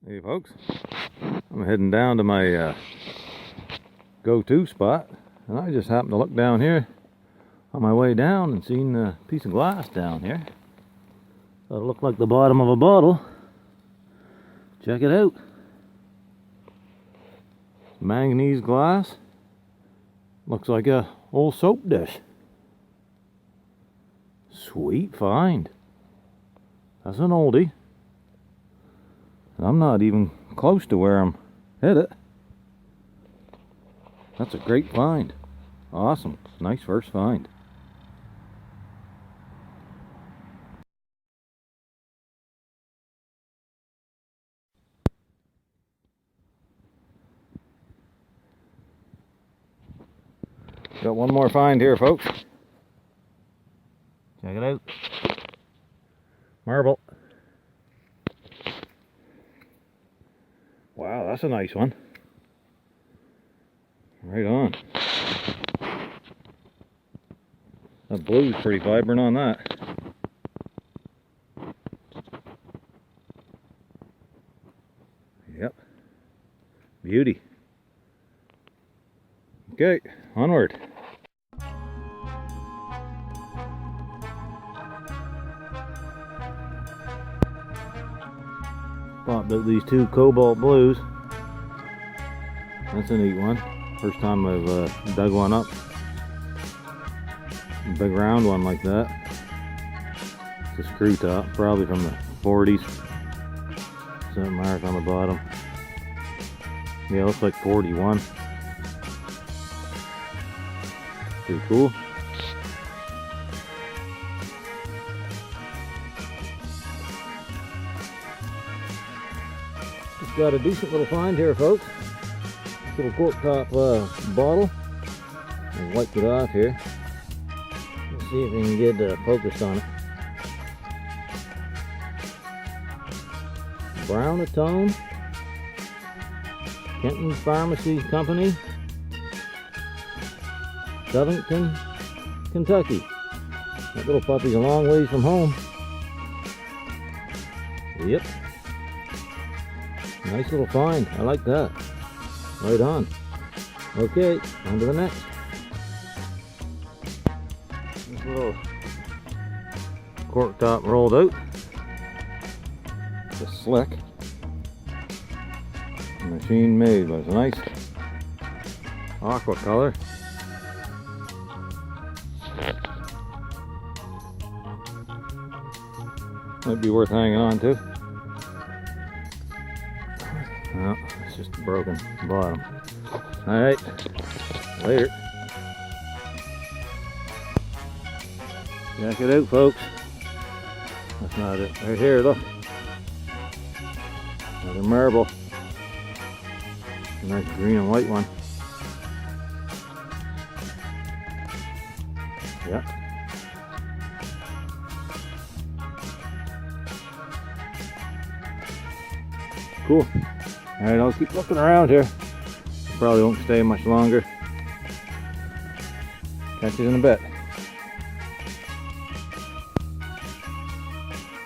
Hey folks, I'm heading down to my go-to spot, and I just happened to look down here on my way down and seen a piece of glass down here. Thought it looked like the bottom of a bottle. Check it out. Manganese glass. Looks like a old soap dish. Sweet find. That's an oldie. I'm not even close to where I'm headed. That's a great find. Awesome. Nice first find. Got one more find here, folks. Check it out. Marble. Wow, that's a nice one. Right on. That blue's pretty vibrant on that. Yep. Beauty. Okay, onward. Popped out these two Cobalt Blues. That's a neat one. First time I've dug one up. A big round one like that. It's a screw top, probably from the 40s. Something mark on the bottom. Yeah, looks like 41. Pretty cool. Just got a decent little find here, folks. This little cork top bottle. I wiped it off here. Let's see if we can get focused on it. Brownatone, Kenton Pharmacy Company, Covington, Kentucky. That little puppy's a long ways from home. Yep. Nice little find. I like that. Right on. Okay, on to the next. This little cork top rolled out. It's a slick. Machine made, but it's a nice aqua color. Might be worth hanging on to. No, it's just a broken bottom. Alright, later. Check it out, folks. That's not it. Right here, look. Another marble. A nice green and white one. Yep. Cool. Alright, I'll keep looking around here. Probably won't stay much longer. Catch you in a bit.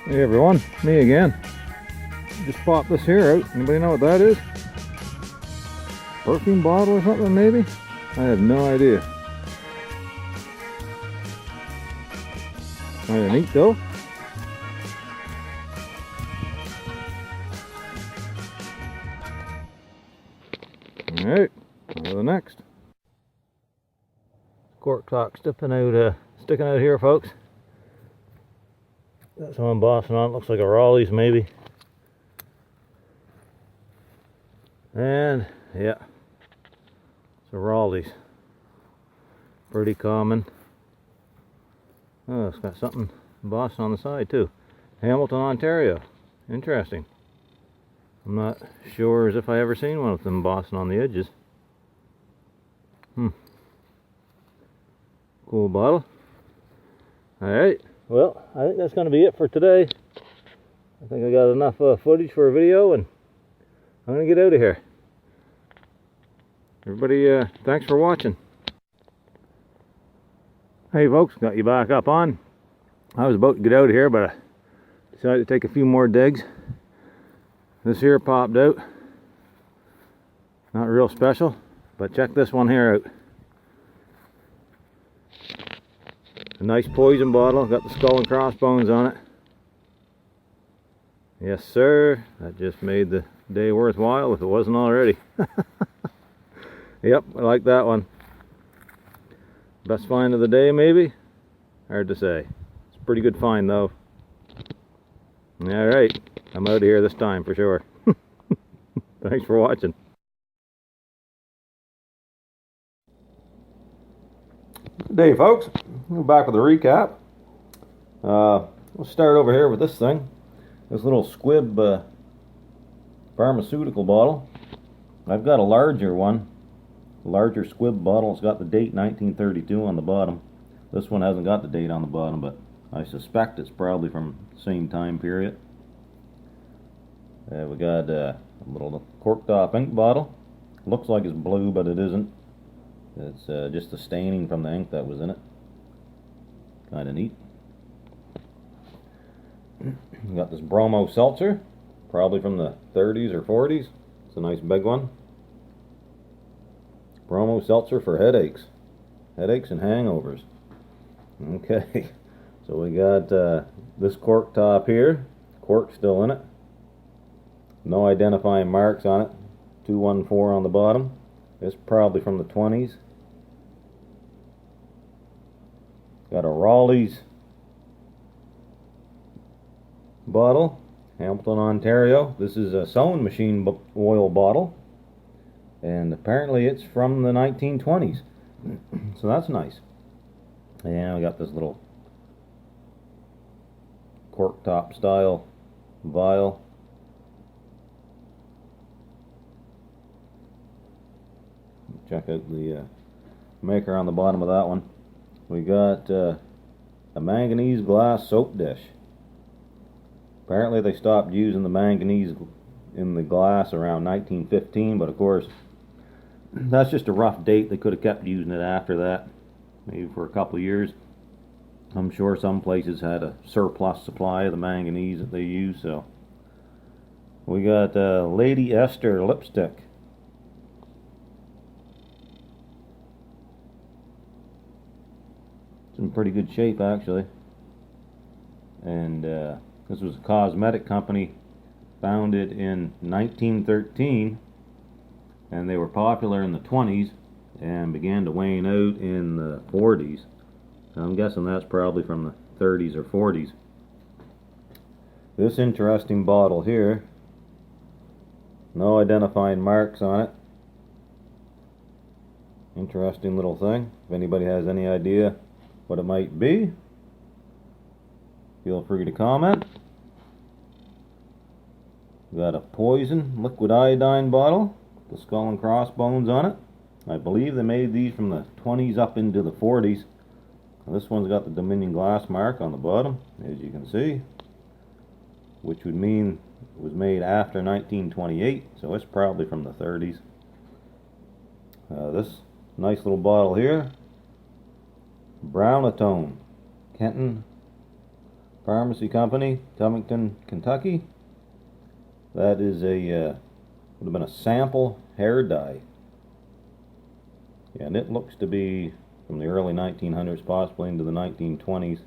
Hey everyone, me again. Just popped this here out. Anybody know what that is? Perfume bottle or something maybe? I have no idea. Kinda neat though. Alright, on to the next. Cork top sticking out here, folks. Got some embossing on it, looks like a Rawleigh's maybe. And yeah, it's a Rawleigh's. Pretty common. Oh, it's got something embossed on the side too. Hamilton, Ontario. Interesting. I'm not sure as if I ever seen one with them embossing on the edges. Cool bottle. Alright, well, I think that's going to be it for today. I think I got enough footage for a video, and I'm going to get out of here. Everybody, thanks for watching. Hey folks, got you back up on. I was about to get out of here, but I decided to take a few more digs. This here popped out. Not real special, but check this one here out. A nice poison bottle, got the skull and crossbones on it. Yes sir, that just made the day worthwhile if it wasn't already. Yep, I like that one. Best find of the day maybe? Hard to say. It's a pretty good find though. Alright, I'm out of here this time for sure. Thanks for watching. Good day folks, we're back with a recap. We'll start over here with this thing. This little Squibb pharmaceutical bottle. I've got a larger one, a larger Squibb bottle. It's got the date 1932 on the bottom. This one hasn't got the date on the bottom, but I suspect it's probably from the same time period. We got a little Cork Dot ink bottle. Looks like it's blue, but it isn't. It's just the staining from the ink that was in it. Kind of neat. We got this Bromo Seltzer, probably from the 30s or 40s. It's a nice big one. Bromo Seltzer for headaches and hangovers. Okay, so we got this cork top here. Cork still in it. No identifying marks on it. 214 on the bottom. It's probably from the 20s. Got a Rawleigh's bottle, Hamilton, Ontario. This is a sewing machine oil bottle, and apparently it's from the 1920s. So that's nice. And we got this little cork top style vial. Check out the maker on the bottom of that one. We got a manganese glass soap dish. Apparently they stopped using the manganese in the glass around 1915, but of course that's just a rough date. They could have kept using it after that, maybe for a couple of years. I'm sure some places had a surplus supply of the manganese that they use. So we got Lady Esther lipstick. It's in pretty good shape actually, and this was a cosmetic company founded in 1913, and they were popular in the 20s and began to wane out in the 40s. I'm guessing that's probably from the 30s or 40s. This interesting bottle here, no identifying marks on it. Interesting little thing. If anybody has any idea what it might be, feel free to comment. We got a poison liquid iodine bottle, the skull and crossbones on it. I believe they made these from the 20s up into the 40s. This one's got the Dominion glass mark on the bottom, as you can see, which would mean it was made after 1928, so it's probably from the 30s. This nice little bottle here, Brownatone, Kenton Pharmacy Company, Covington, Kentucky. That is a would have been a sample hair dye. Yeah, and it looks to be from the early 1900s, possibly into the 1920s.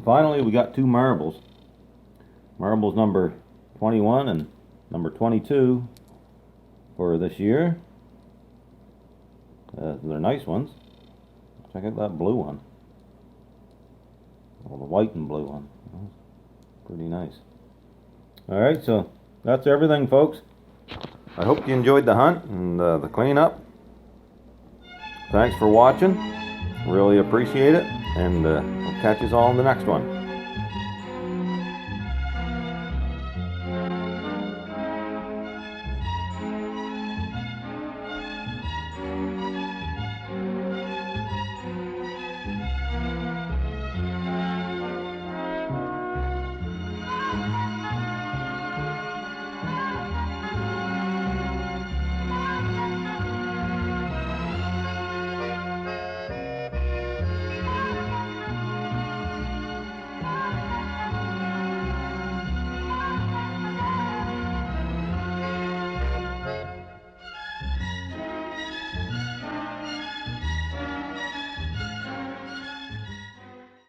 Finally, we got two marbles. Marbles number 21 and number 22 for this year. They're nice ones. Check out that blue one. Well, the white and blue one. Pretty nice. Alright, so that's everything, folks. I hope you enjoyed the hunt and the cleanup. Thanks for watching. Really appreciate it. And we'll catch you all in the next one.